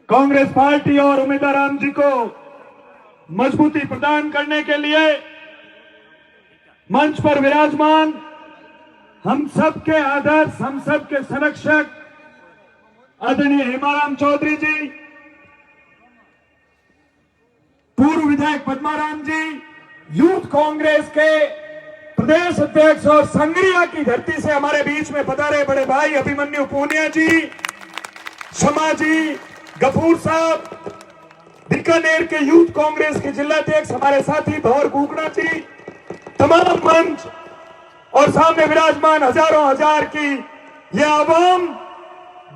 Congress party और उम्मीदवार राम जी को मजबूती प्रदान करने के लिए मंच पर विराजमान हम सब के आदर्श, हम सब के संरक्षक आदरणीय हेमाराम चौधरी जी, पूर्व विधायक पद्माराम जी, यूथ कांग्रेस के प्रदेश अध्यक्ष और संगरिया की धरती से हमारे बीच में पधारे बड़े भाई अभिमन्यु पूनिया जी, शमा जी, गफूर साहब, बीकानेर के यूथ कांग्रेस के जिलाध्यक्ष हमारे साथी भंवर गुगना जी, तमाम मंच और सामने विराजमान हजारों हजार की यह आवाम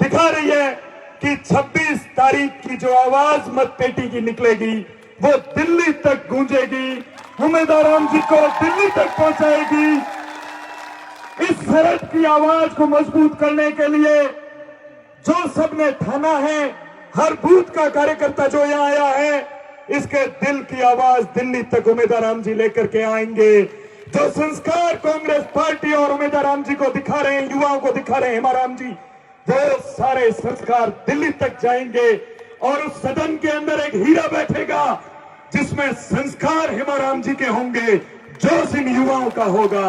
दिखा रही है कि 26 तारीख की जो आवाज मतपेटी की निकलेगी वो दिल्ली तक गूंजेगी, उम्मीदवार राम जी को दिल्ली तक पहुंचाएगी। इस सरहद की आवाज को मजबूत करने के लिए जो सबने ठाना है, हर बूथ का कार्यकर्ता जो यहां आया है, इसके दिल की आवाज दिल्ली तक उम्मीदवार राम जी लेकर के आएंगे। जो संस्कार कांग्रेस पार्टी और उम्मीदवार राम जी को दिखा रहे हैं, युवाओं को दिखा रहे हैं हेमाराम जी, वो सारे संस्कार दिल्ली तक जाएंगे और उस सदन के अंदर एक हीरा बैठेगा जिसमें संस्कार हेमाराम जी के होंगे, जोश इन युवाओं का होगा।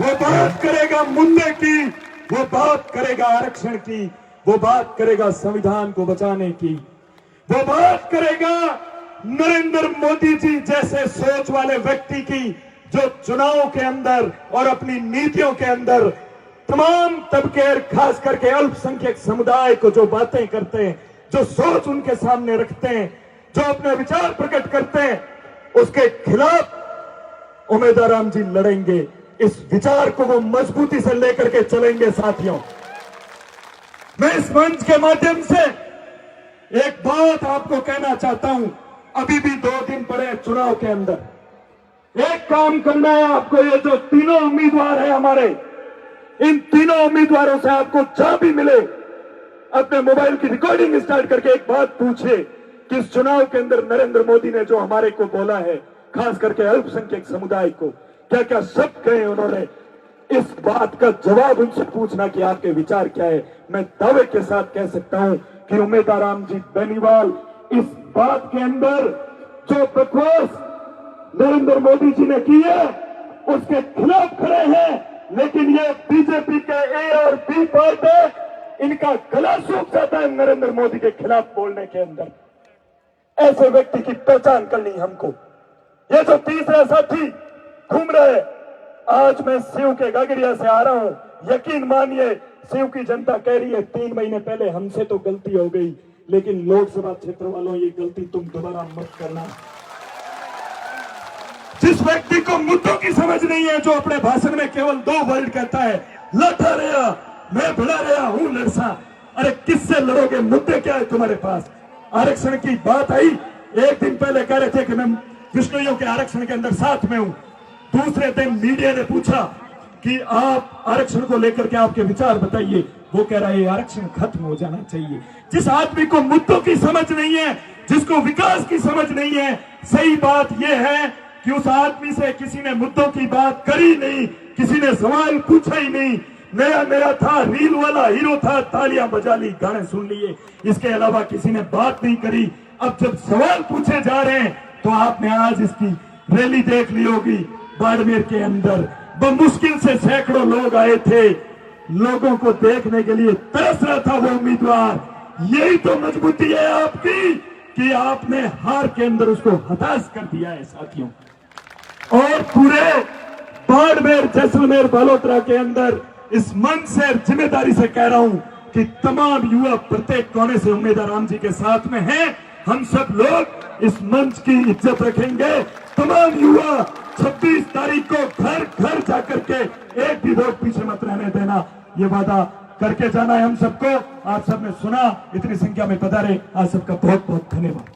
वो बात करेगा मुद्दे की, वो बात करेगा आरक्षण की, वो बात करेगा संविधान को बचाने की, वो बात करेगा नरेंद्र मोदी जी जैसे सोच वाले व्यक्ति की, जो चुनाव के अंदर और अपनी नीतियों के अंदर तमाम तबके, खास करके अल्पसंख्यक समुदाय को जो बातें करते हैं, जो सोच उनके सामने रखते हैं, जो अपने विचार प्रकट करते हैं, उसके खिलाफ उम्मीदवार राम जी लड़ेंगे। इस विचार को वो मजबूती से लेकर के चलेंगे। साथियों, मैं इस मंच के माध्यम से एक बात आपको कहना चाहता हूं। अभी भी 2 दिन पड़े चुनाव के अंदर, एक काम करना है आपको। ये जो तीनों उम्मीदवार हैं हमारे, इन तीनों उम्मीदवारों से आपको जहां भी मिले अपने मोबाइल की रिकॉर्डिंग स्टार्ट करके एक बात पूछे कि इस चुनाव के अंदर नरेंद्र मोदी ने जो हमारे को बोला है, खास करके अल्पसंख्यक समुदाय को, क्या क्या शब्द कहे उन्होंने, इस बात का जवाब उनसे पूछना कि आपके विचार क्या है। मैं दावे के साथ कह सकता हूं कि उम्मीदवार राम जी बेनीवाल इस बात के अंदर जो बकवास नरेंद्र मोदी जी ने की है उसके खिलाफ खड़े हैं। लेकिन ये बीजेपी के ए और बी पार्टी, इनका गला सूख जाता है नरेंद्र मोदी के खिलाफ बोलने के अंदर। ऐसे व्यक्ति की पहचान करनी हमको। ये जो तीसरा साथी घूम रहे हैं, आज मैं सीयू के गागरिया से आ रहा हूं, यकीन मानिए सीयू की जनता कह रही है 3 महीने पहले हमसे तो गलती हो गई, लेकिन लोकसभा क्षेत्र वालों ये गलती तुम दोबारा मत करना। जिस व्यक्ति को मुद्दों की समझ नहीं है, जो अपने भाषण में केवल 2 वर्ड कहता है, लड़ा रहा, मैं भिड़ा रहा हूं लड़सा। अरे किससे लड़ोगे? मुद्दे क्या है तुम्हारे पास? आरक्षण की बात आई, एक दिन पहले कह रहे थे कि मैं विष्णुइयों के आरक्षण के अंदर साथ में हूं। दूसरे दिन मीडिया ने पूछा कि आप आरक्षण को लेकर के आपके विचार बताइए, वो कह रहा है आरक्षण खत्म हो जाना चाहिए। जिस आदमी को मुद्दों की समझ नहीं है, जिसको विकास की समझ नहीं है, सही बात यह है कि उस आदमी से किसी ने मुद्दों की बात करी नहीं, किसी ने सवाल पूछा ही नहीं। नया नया था, रील वाला हीरो था, तालियां बजा ली, गाने सुन लिए, इसके अलावा किसी ने बात नहीं करी। अब जब सवाल पूछे जा रहे हैं तो आपने आज इसकी रैली देख ली होगी बाड़मेर के अंदर। मुश्किल से सैकड़ों लोग आए थे, लोगों को देखने के लिए तरस रहा था वो उम्मीदवार। यही तो मजबूती है आपकी कि आपने हार के अंदर उसको हताश कर दिया है साथियों। और पूरे बाड़मेर, जैसलमेर, बालोतरा के अंदर इस मंच से जिम्मेदारी से कह रहा हूं कि तमाम युवा प्रत्येक कोने से उम्मीदवार राम जी के साथ में हैं। हम सब लोग इस मंच की इज्जत रखेंगे। तमाम युवा 26 तारीख को घर घर जाकर के एक भी वोट पीछे मत रहने देना, ये वादा करके जाना है हम सबको। आप सबने सुना, इतनी संख्या में पधारे, आप सबका बहुत बहुत धन्यवाद।